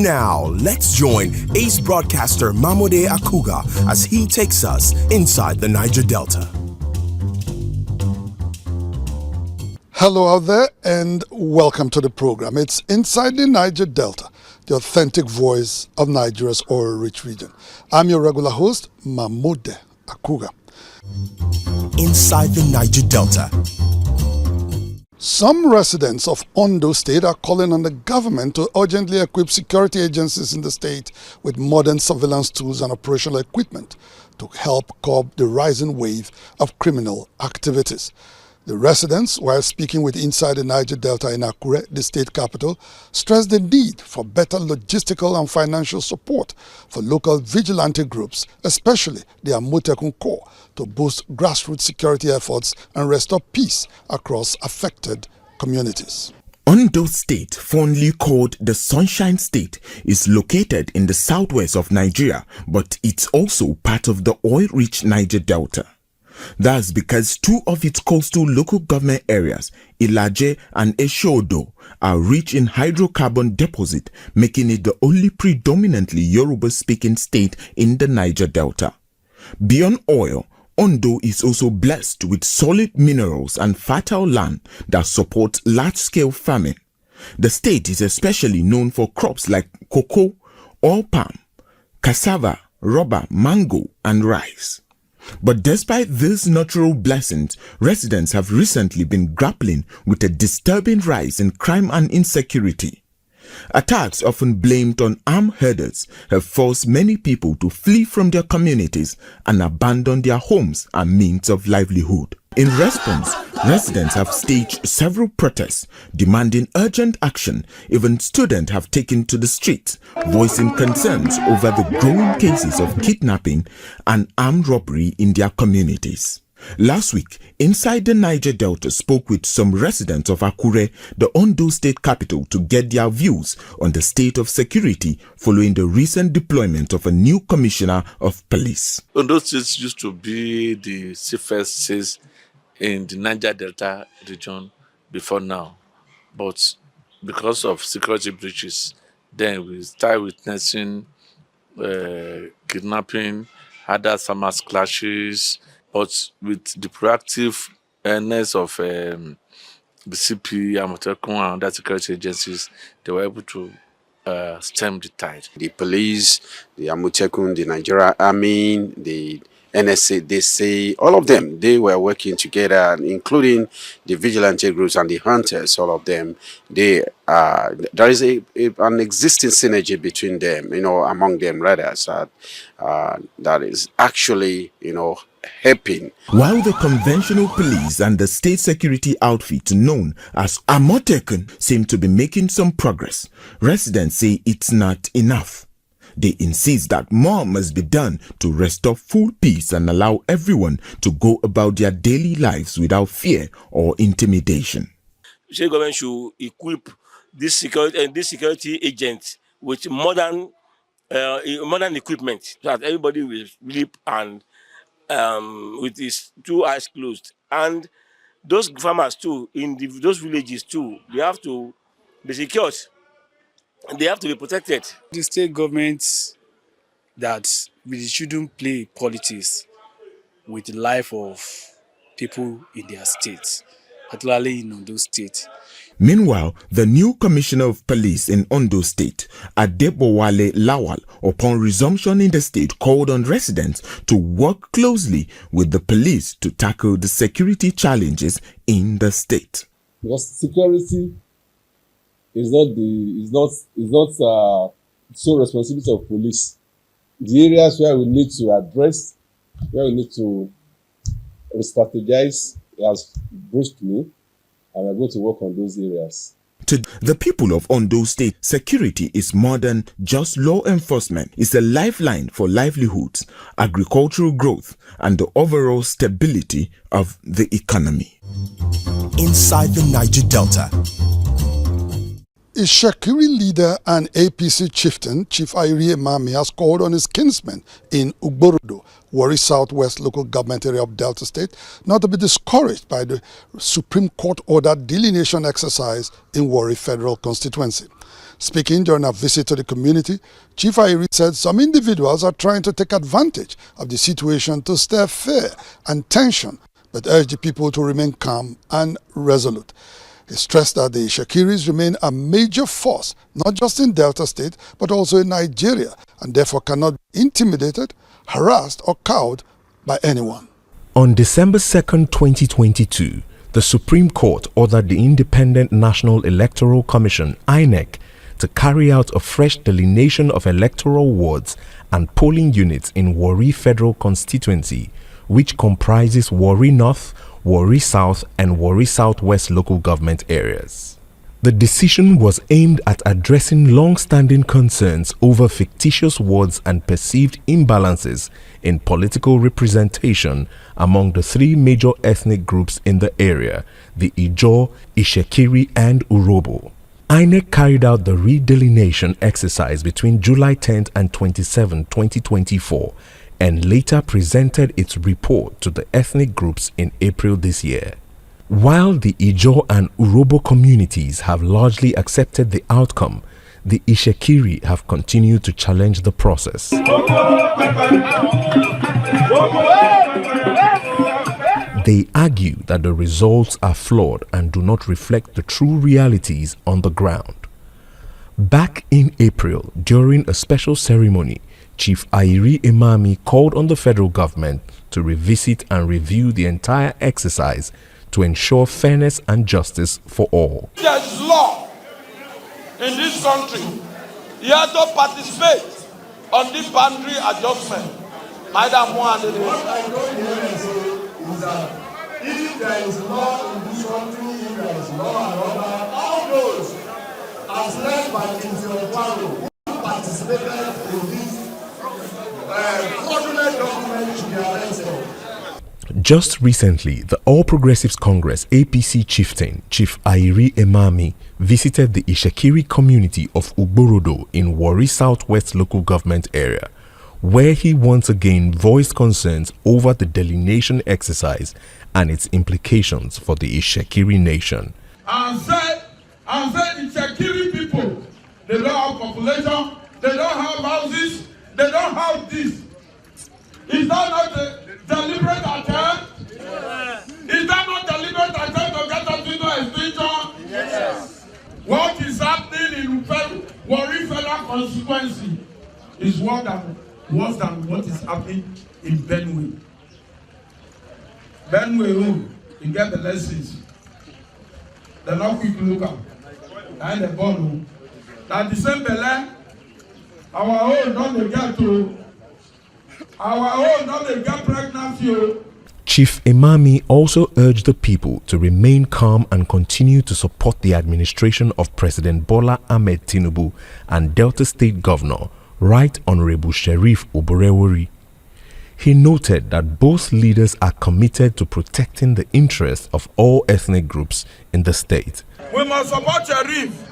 Now, let's join ace broadcaster Mamode Akuga as he takes us inside the Niger Delta. Hello out there and welcome to the program. It's Inside the Niger Delta, the authentic voice of Nigeria's oil-rich region. I'm your regular host, Mamode Akuga. Inside the Niger Delta. Some residents of Ondo State are calling on the government to urgently equip security agencies in the state with modern surveillance tools and operational equipment to help curb the rising wave of criminal activities. The residents, while speaking with Inside the Niger Delta in Akure, the state capital, stressed the need for better logistical and financial support for local vigilante groups, especially the Amotekun Corps, to boost grassroots security efforts and restore peace across affected communities. Ondo State, fondly called the Sunshine State, is located in the southwest of Nigeria, but it's also part of the oil-rich Niger Delta. That's because two of its coastal local government areas, Ilaje and Eshodo, are rich in hydrocarbon deposit, making it the only predominantly Yoruba-speaking state in the Niger Delta. Beyond oil, Ondo is also blessed with solid minerals and fertile land that support large-scale farming. The state is especially known for crops like cocoa, oil palm, cassava, rubber, mango, and rice. But despite these natural blessings, residents have recently been grappling with a disturbing rise in crime and insecurity. Attacks often blamed on armed herders have forced many people to flee from their communities and abandon their homes and means of livelihood. In response, residents have staged several protests demanding urgent action. Even students have taken to the streets, voicing concerns over the growing cases of kidnapping and armed robbery in their communities. Last week, Inside the Niger Delta spoke with some residents of Akure, the Ondo State capital, to get their views on the state of security following the recent deployment of a new commissioner of police. Ondo State used to be the safest state in the Niger Delta region before now, but because of security breaches, then we start witnessing kidnapping, other farmers clashes. But with the proactiveness of the CP, Amotekun, and other security agencies, they were able to stem the tide. The police, the Amotekun, the Nigeria Army, the NSA, they say all of them, they were working together, including the vigilante groups and the hunters, all of them. There is an existing synergy between them, among them rather, that is actually, helping. While the conventional police and the state security outfit known as Amotekun seem to be making some progress, residents say it's not enough. They insist that more must be done to restore full peace and allow everyone to go about their daily lives without fear or intimidation. The state government should equip this security agents with modern equipment so that everybody will sleep and with his two eyes closed. And those farmers too, in those villages too, they have to be secured. They have to be protected. The state government that we shouldn't play politics with the life of people in their states, particularly in Ondo State. Meanwhile, the new commissioner of police in Ondo State, Adebowale Lawal, upon resumption in the state, called on residents to work closely with the police to tackle the security challenges in the state. Because security is not sole responsibility of police. The areas where we need to address, where we need to strategize as briefly, and we're going to work on those areas. To the people of Ondo State, security is more than just law enforcement. It's a lifeline for livelihoods, agricultural growth, and the overall stability of the economy. Inside the Niger Delta. Ishakiri leader and APC chieftain, Chief Ayiri Emami, has called on his kinsmen in Ugborodo, Warri Southwest local government area of Delta State, not to be discouraged by the Supreme Court ordered delineation exercise in Warri Federal Constituency. Speaking during a visit to the community, Chief Ayiri said some individuals are trying to take advantage of the situation to stir fear and tension, but urged the people to remain calm and resolute. He stressed that the Ishakiris remain a major force, not just in Delta State, but also in Nigeria, and therefore cannot be intimidated, harassed, or cowed by anyone. On December 2nd, 2022, the Supreme Court ordered the Independent National Electoral Commission, INEC, to carry out a fresh delineation of electoral wards and polling units in Warri Federal Constituency, which comprises Warri North, Warri South and Warri Southwest local government areas. The decision was aimed at addressing long-standing concerns over fictitious wards and perceived imbalances in political representation among the three major ethnic groups in the area, the Ijaw, Ishekiri and Urobo. INEC carried out the redelineation exercise between July 10th and 27, 2024, and later presented its report to the ethnic groups in April this year. While the Ijaw and Urobo communities have largely accepted the outcome, the Ishekiri have continued to challenge the process. They argue that the results are flawed and do not reflect the true realities on the ground. Back in April, during a special ceremony, Chief Ayiri Emami called on the federal government to revisit and review the entire exercise to ensure fairness and justice for all. There is law in this country. You have to participate on this boundary adjustment. Madam What I don't hear is that if there is law in this country, if there is law and order, all those as led by Mr. who participated in this fraudulent document should be arrested. Just recently, the All Progressives Congress APC chieftain, Chief Ayiri Emami, visited the Ishekiri community of Ugborodo in Warri Southwest local government area, where he once again voiced concerns over the delineation exercise and its implications for the Ishekiri nation. And said Ishekiri people, they don't have population, they don't have houses, they don't have this. Is that not a deliberate attempt? Yes. Is that not a deliberate attempt to get us into extinction? Yes. What is happening in Warri Federal constituency is worse than what is happening in Benue. Benue, you get the lessons. They're not quick looker. And the bottom. Now the same Belen, our own don't get to. Chief Emami also urged the people to remain calm and continue to support the administration of President Bola Ahmed Tinubu and Delta State Governor, Right Honorable Sheriff Oborewori. He noted that both leaders are committed to protecting the interests of all ethnic groups in the state. We must support Sheriff.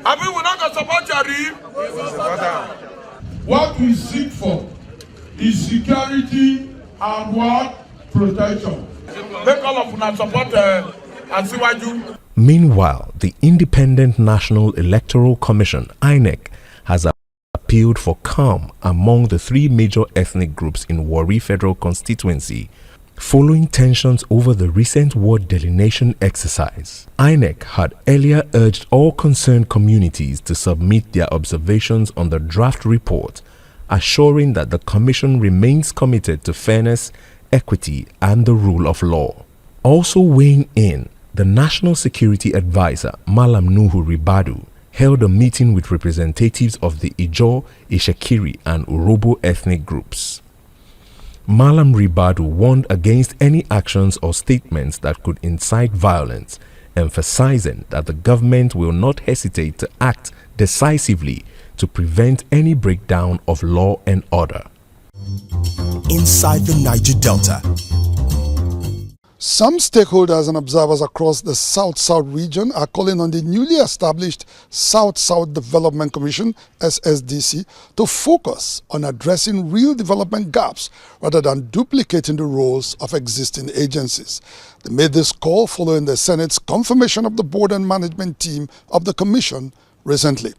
I mean, we're not going to support Sheriff. What we seek for is security and what? Protection. Make all of us support and see what you. Meanwhile, the Independent National Electoral Commission, INEC, has appealed for calm among the three major ethnic groups in Warri Federal Constituency, following tensions over the recent ward delineation exercise. INEC had earlier urged all concerned communities to submit their observations on the draft report, assuring that the Commission remains committed to fairness, equity, and the rule of law. Also weighing in, the National Security Advisor, Malam Nuhu Ribadu, held a meeting with representatives of the Ijaw, Ishekiri, and Urobo ethnic groups. Malam Ribadu warned against any actions or statements that could incite violence, emphasizing that the government will not hesitate to act decisively to prevent any breakdown of law and order. Inside the Niger Delta. Some stakeholders and observers across the South-South region are calling on the newly established South-South Development Commission, SSDC, to focus on addressing real development gaps rather than duplicating the roles of existing agencies. They made this call following the Senate's confirmation of the board and management team of the commission recently.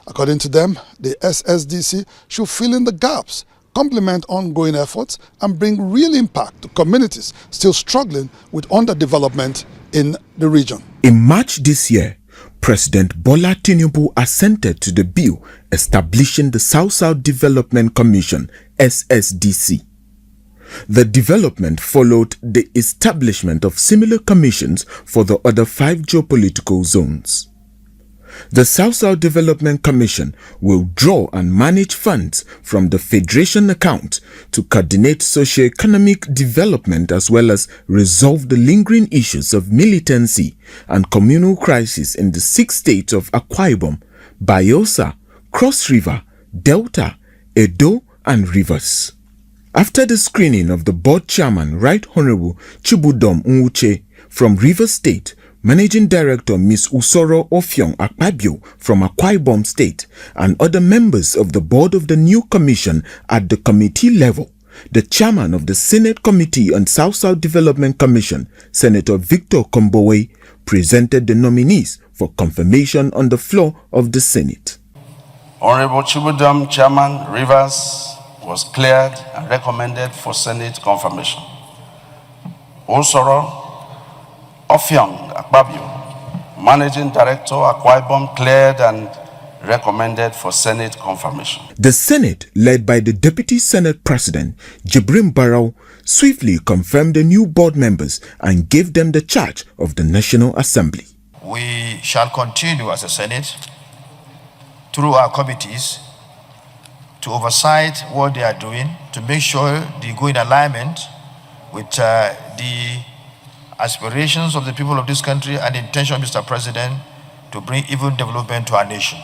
According to them, the SSDC should fill in the gaps, complement ongoing efforts, and bring real impact to communities still struggling with underdevelopment in the region. In March this year, President Bola Tinubu assented to the bill establishing the South-South Development Commission, SSDC. The development followed the establishment of similar commissions for the other 5 geopolitical zones. The South-South Development Commission will draw and manage funds from the Federation account to coordinate socio-economic development as well as resolve the lingering issues of militancy and communal crisis in the 6 states of Akwa Ibom, Bayelsa, Cross River, Delta, Edo, and Rivers. After the screening of the board chairman, Right Honorable Chibudom Nwuche from Rivers State, Managing Director Ms. Usoro Ofiong Akpabio from Akwa Ibom State, and other members of the board of the new commission at the committee level, the chairman of the Senate Committee on South-South Development Commission, Senator Victor Kombowe, presented the nominees for confirmation on the floor of the Senate. Honorable Chibudom, Chairman, Rivers, was cleared and recommended for Senate confirmation. Usoro Ofiong Akpabio, Managing Director, Akwa Ibom, cleared and recommended for Senate confirmation. The Senate, led by the Deputy Senate President, Jibrim Barrow, swiftly confirmed the new board members and gave them the charge of the National Assembly. We shall continue as a Senate through our committees to oversight what they are doing, to make sure they go in alignment with the aspirations of the people of this country and the intention of Mr. President to bring even development to our nation.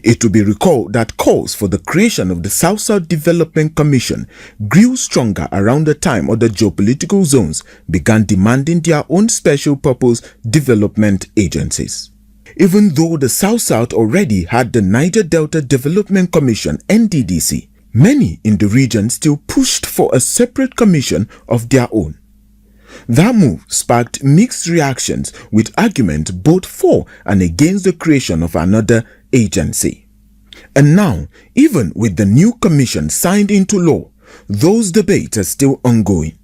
It will be recalled that calls for the creation of the South-South Development Commission grew stronger around the time other geopolitical zones began demanding their own special purpose development agencies. Even though the South-South already had the Niger Delta Development Commission, NDDC, many in the region still pushed for a separate commission of their own. That move sparked mixed reactions with arguments both for and against the creation of another agency. And now, even with the new commission signed into law, those debates are still ongoing.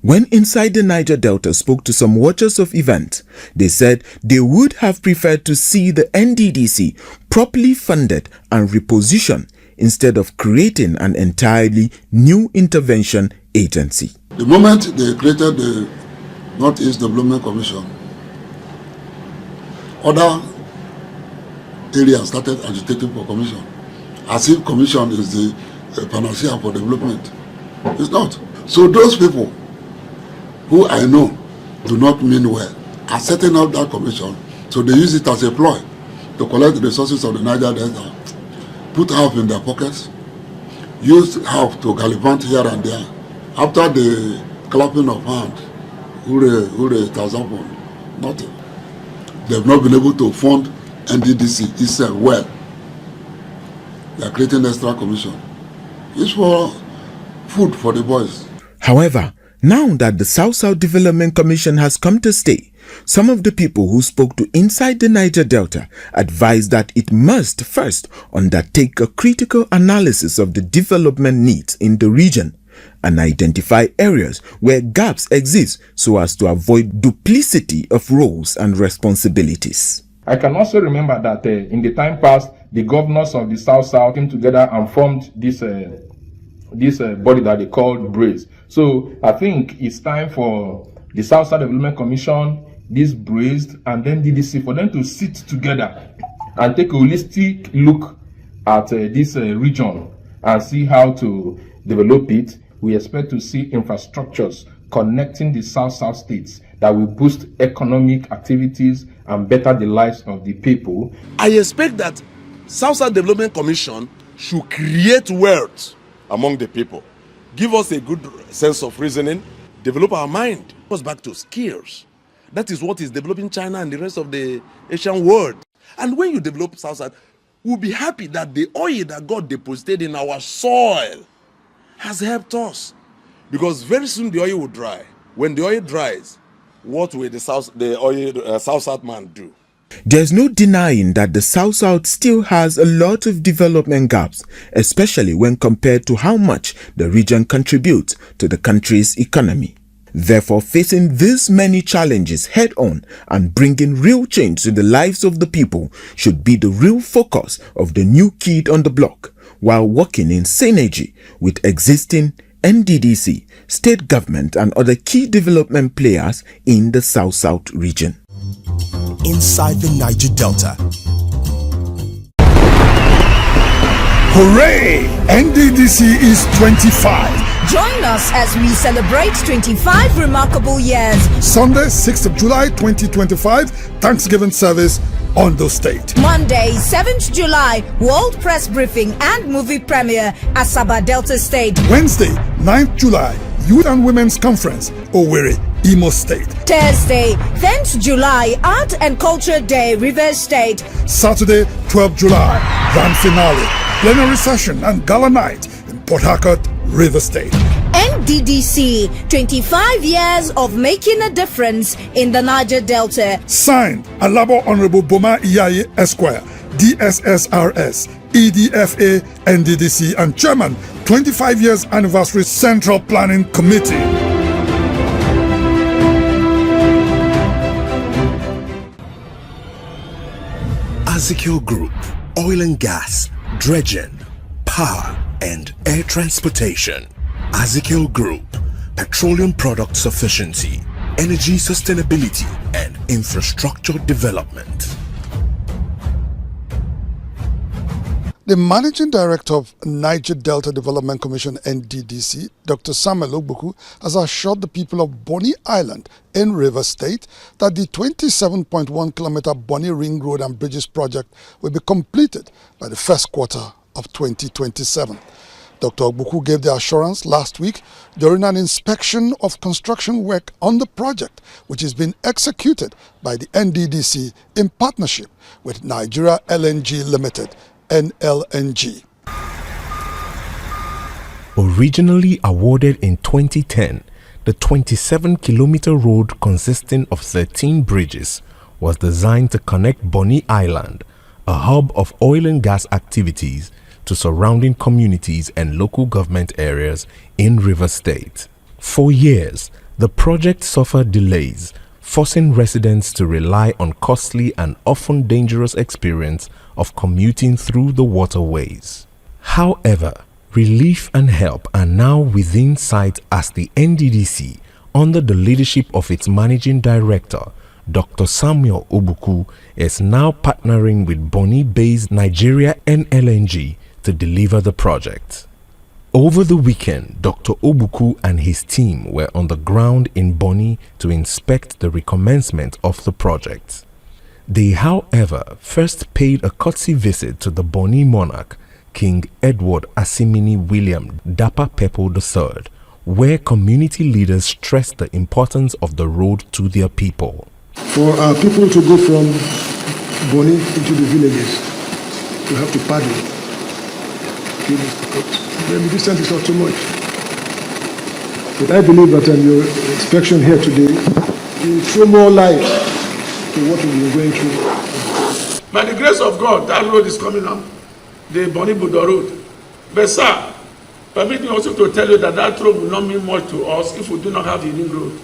When Inside the Niger Delta spoke to some watchers of events, they said they would have preferred to see the NDDC properly funded and repositioned instead of creating an entirely new intervention agency. The moment they created the Northeast Development Commission, other areas started agitating for commission, as if commission is the panacea for development. It's not. So those people who I know do not mean well are setting up that commission, so they use it as a ploy to collect the resources of the Niger Delta, put half in their pockets, use half to gallivant here and there. After the clapping of hands, hooray, Tazapon, nothing. They've not been able to fund NDDC itself well. They are creating extra commission. It's for food for the boys. However, now that the South-South Development Commission has come to stay, some of the people who spoke to Inside the Niger Delta advised that it must first undertake a critical analysis of the development needs in the region and identify areas where gaps exist so as to avoid duplicity of roles and responsibilities. I can also remember that in the time past, the governors of the South-South came together and formed this body that they called BRACE. So I think it's time for the South-South Development Commission, this BRACE, and then DDC for them to sit together and take a holistic look at this region and see how to develop it. We expect to see infrastructures connecting the South-South states that will boost economic activities and better the lives of the people. I expect that South-South Development Commission should create wealth among the people, give us a good sense of reasoning, develop our mind us back to skills. That is what is developing China and the rest of the Asian world. And when you develop South-South, we'll be happy that the oil that God deposited in our soil has helped us. Because very soon the oil will dry. When the oil dries, what will the South-South man do? There's no denying that the South-South still has a lot of development gaps, especially when compared to how much the region contributes to the country's economy. Therefore, facing these many challenges head-on and bringing real change to the lives of the people should be the real focus of the new kid on the block, while working in synergy with existing NDDC, state government and other key development players in the South-South region. Inside the Niger Delta. Hooray! NDDC is 25. Join us as we celebrate 25 remarkable years. Sunday, 6th of July 2025, Thanksgiving service, Ondo State. Monday, 7th July, World Press Briefing and Movie Premiere, Asaba Delta State. Wednesday, 9th July, Youth and Women's Conference, Owerri, Imo State. Thursday, 10th July, Art and Culture Day, Rivers State. Saturday, 12th July, Grand Finale, Plenary Session and Gala Night in Port Harcourt, River State. NDDC, 25 years of making a difference in the Niger Delta. Signed, Alabo Honorable Boma Iyaye Esquire, DSSRS, EDFA, NDDC, and Chairman, 25 years Anniversary Central Planning Committee. Azikil Group, oil and gas, dredging, power and air transportation. Azikil Group, petroleum product sufficiency, energy sustainability and infrastructure development. The Managing Director of Niger Delta Development Commission NDDC, Dr. Samuel Ogbuku, has assured the people of Bonny Island in River State that the 27.1-kilometer Bonny Ring Road and Bridges project will be completed by the first quarter of 2027. Dr. Ogbuku gave the assurance last week during an inspection of construction work on the project, which is being executed by the NDDC in partnership with Nigeria LNG Limited, NLNG. Originally awarded in 2010, the 27-kilometer road consisting of 13 bridges was designed to connect Bonny Island, a hub of oil and gas activities, to surrounding communities and local government areas in River State. For years, the project suffered delays, forcing residents to rely on costly and often dangerous experience of commuting through the waterways. However, relief and help are now within sight as the NDDC, under the leadership of its Managing Director, Dr. Samuel Ogbuku, is now partnering with Bonny-based Nigeria NLNG to deliver the project. Over the weekend, Dr. Ogbuku and his team were on the ground in Bonny to inspect the recommencement of the project. They, however, first paid a courtesy visit to the Bonny monarch, King Edward Asimini William Dapa Pepo III, where community leaders stressed the importance of the road to their people. For our people to go from Bonny into the villages, we have to paddle. The distance is not too much. But I believe that your inspection here today will throw more light to what we've been going through. By the grace of God, that road is coming up, the Bonny Budo Road. But sir, permit me also to tell you that that road will not mean much to us if we do not have the ring road.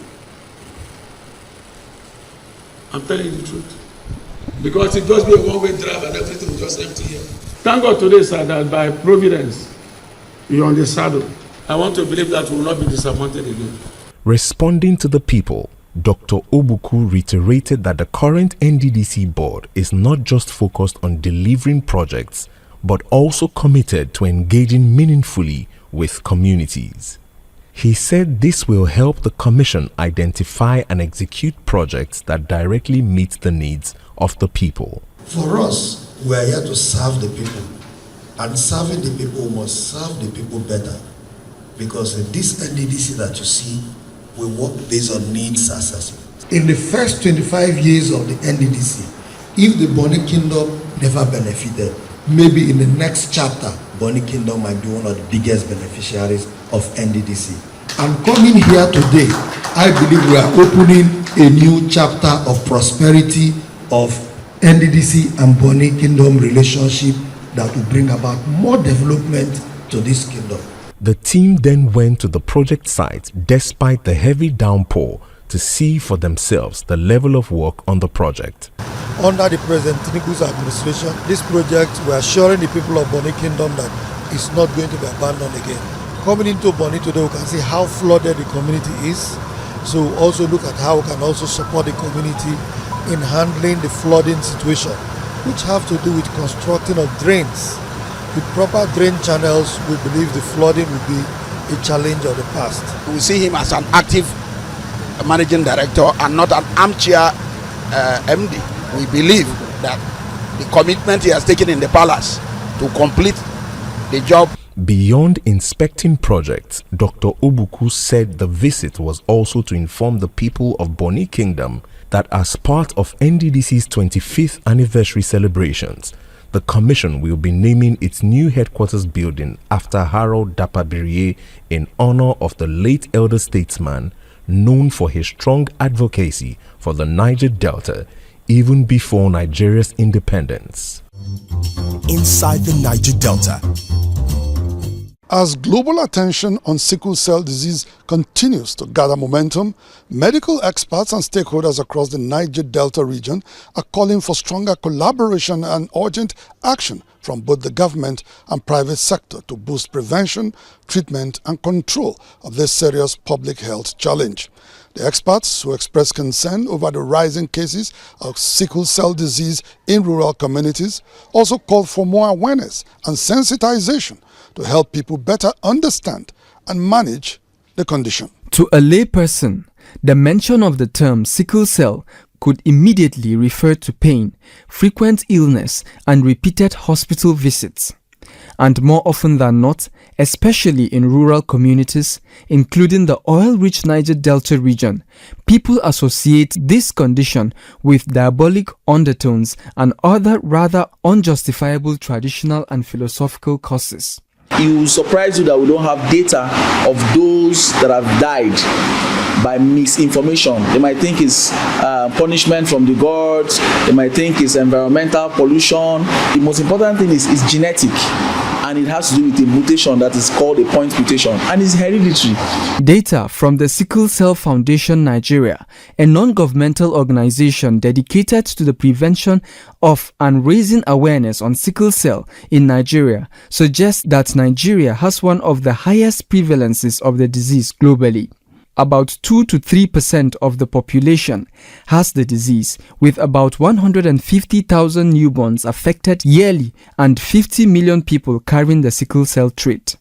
I'm telling you the truth. Because it just be a one-way drive and everything will just empty here. Thank God today, sir, that by providence, you're on the saddle. I want to believe that we will not be disappointed again. Responding to the people, Dr. Ogbuku reiterated that the current NDDC board is not just focused on delivering projects, but also committed to engaging meaningfully with communities. He said this will help the Commission identify and execute projects that directly meet the needs of the people. For us, we are here to serve the people. And serving the people, must serve the people better. Because this NDDC that you see we work based on needs assessment. In the first 25 years of the NDDC, if the Bonny Kingdom never benefited, maybe in the next chapter, Bonny Kingdom might be one of the biggest beneficiaries of NDDC. I'm coming here today, I believe we are opening a new chapter of prosperity of NDDC and Bonny Kingdom relationship that will bring about more development to this kingdom. The team then went to the project site despite the heavy downpour to see for themselves the level of work on the project. Under the President Tinubu's administration, this project, we are assuring the people of Bonny Kingdom that it's not going to be abandoned again. Coming into Bonny today, we can see how flooded the community is. So also look at how we can also support the community in handling the flooding situation, which have to do with constructing of drains. With proper drain channels, we believe the flooding will be a challenge of the past. We see him as an active managing director and not an armchair MD. We believe that the commitment he has taken in the palace to complete the job. Beyond inspecting projects, Dr. Obuku said the visit was also to inform the people of Bonny Kingdom that as part of NDDC's 25th anniversary celebrations, the commission will be naming its new headquarters building after Harold Dapabirie in honor of the late elder statesman known for his strong advocacy for the Niger Delta even before Nigeria's independence. Inside the Niger Delta. As global attention on sickle cell disease continues to gather momentum, medical experts and stakeholders across the Niger Delta region are calling for stronger collaboration and urgent action from both the government and private sector to boost prevention, treatment and control of this serious public health challenge. The experts, who expressed concern over the rising cases of sickle cell disease in rural communities, also called for more awareness and sensitization to help people better understand and manage the condition. To a layperson, the mention of the term sickle cell could immediately refer to pain, frequent illness, and repeated hospital visits. And more often than not, especially in rural communities, including the oil-rich Niger Delta region, people associate this condition with diabolic undertones and other rather unjustifiable traditional and philosophical causes. It will surprise you that we don't have data of those that have died by misinformation. They might think it's punishment from the gods. They might think it's environmental pollution. The most important thing is genetic, and it has to do with a mutation that is called a point mutation, and it's hereditary. Data from the Sickle Cell Foundation Nigeria, a non-governmental organization dedicated to the prevention of and raising awareness on sickle cell in Nigeria, suggests that Nigeria has one of the highest prevalences of the disease globally. About 2 to 3% of the population has the disease, with about 150,000 newborns affected yearly and 50 million people carrying the sickle cell trait.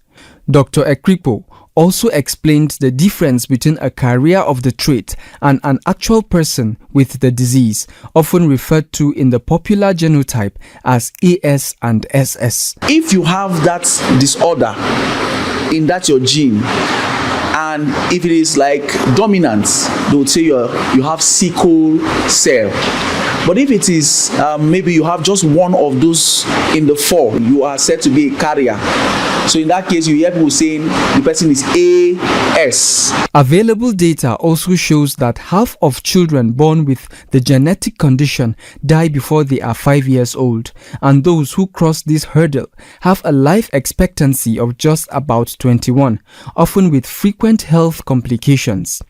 Dr. Ekripo also explained the difference between a carrier of the trait and an actual person with the disease, often referred to in the popular genotype as AS and SS. If you have that disorder in that your gene, and if it is like dominant, they would say you have sickle cell. But if it is maybe you have just one of those in the 4, you are said to be a carrier. So in that case, you hear people saying the person is AS. Available data also shows that half of children born with the genetic condition die before they are 5 years old, and those who cross this hurdle have a life expectancy of just about 21, often with frequent health complications.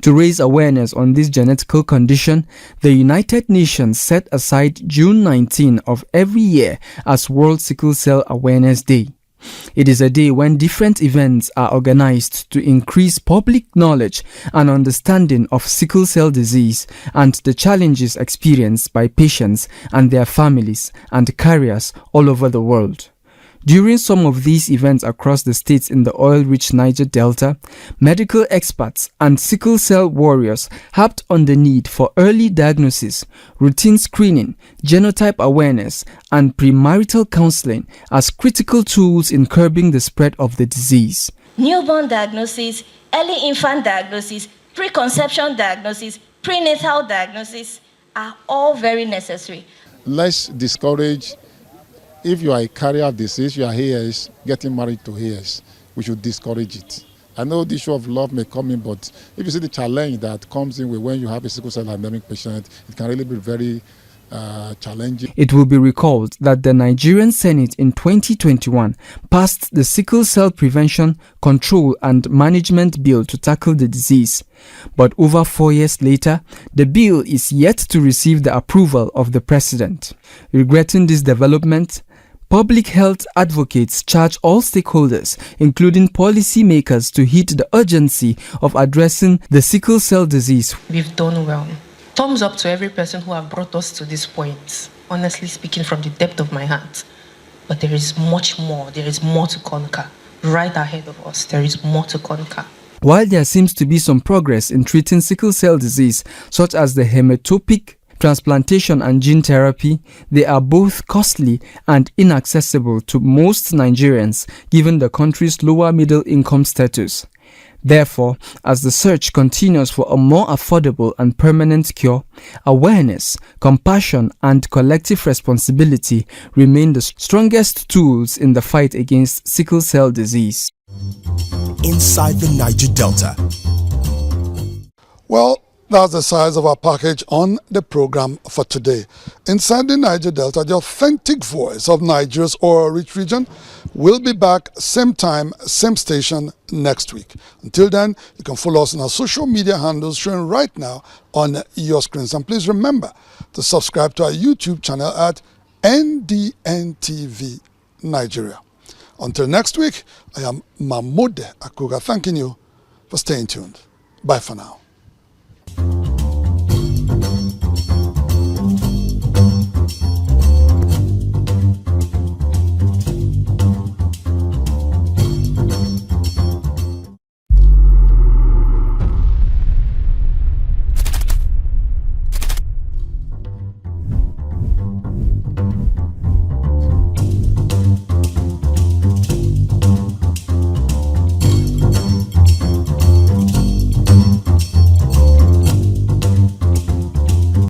To raise awareness on this genetical condition, the United Nations set aside June 19 of every year as World Sickle Cell Awareness Day. It is a day when different events are organized to increase public knowledge and understanding of sickle cell disease and the challenges experienced by patients and their families and carriers all over the world. During some of these events across the states in the oil-rich Niger Delta, medical experts and sickle cell warriors harped on the need for early diagnosis, routine screening, genotype awareness, and premarital counseling as critical tools in curbing the spread of the disease. Newborn diagnosis, early infant diagnosis, preconception diagnosis, prenatal diagnosis are all very necessary. Let's discourage, if you are a carrier of disease, you are heirs, getting married to heirs. We should discourage it. I know the issue of love may come in, but if you see the challenge that comes in with when you have a sickle cell anemic patient, it can really be very challenging. It will be recalled that the Nigerian Senate in 2021 passed the Sickle Cell Prevention, Control and Management Bill to tackle the disease. But over 4 years later, the bill is yet to receive the approval of the president. Regretting this development, public health advocates charge all stakeholders, including policymakers, to heed the urgency of addressing the sickle cell disease. We've done well. Thumbs up to every person who have brought us to this point, honestly speaking, from the depth of my heart. But there is much more. There is more to conquer. Right ahead of us, there is more to conquer. While there seems to be some progress in treating sickle cell disease, such as the hematopoietic transplantation and gene therapy, they are both costly and inaccessible to most Nigerians, given the country's lower middle income status. Therefore, as the search continues for a more affordable and permanent cure, awareness, compassion, and collective responsibility remain the strongest tools in the fight against sickle cell disease. Inside the Niger Delta. Well, that's the size of our package on the program for today. Inside the Niger Delta, the authentic voice of Nigeria's oil-rich region will be back same time, same station next week. Until then, you can follow us on our social media handles showing right now on your screens. And please remember to subscribe to our YouTube channel at NDNTV Nigeria. Until next week, I am Mahmoud Akuga thanking you for staying tuned. Bye for now.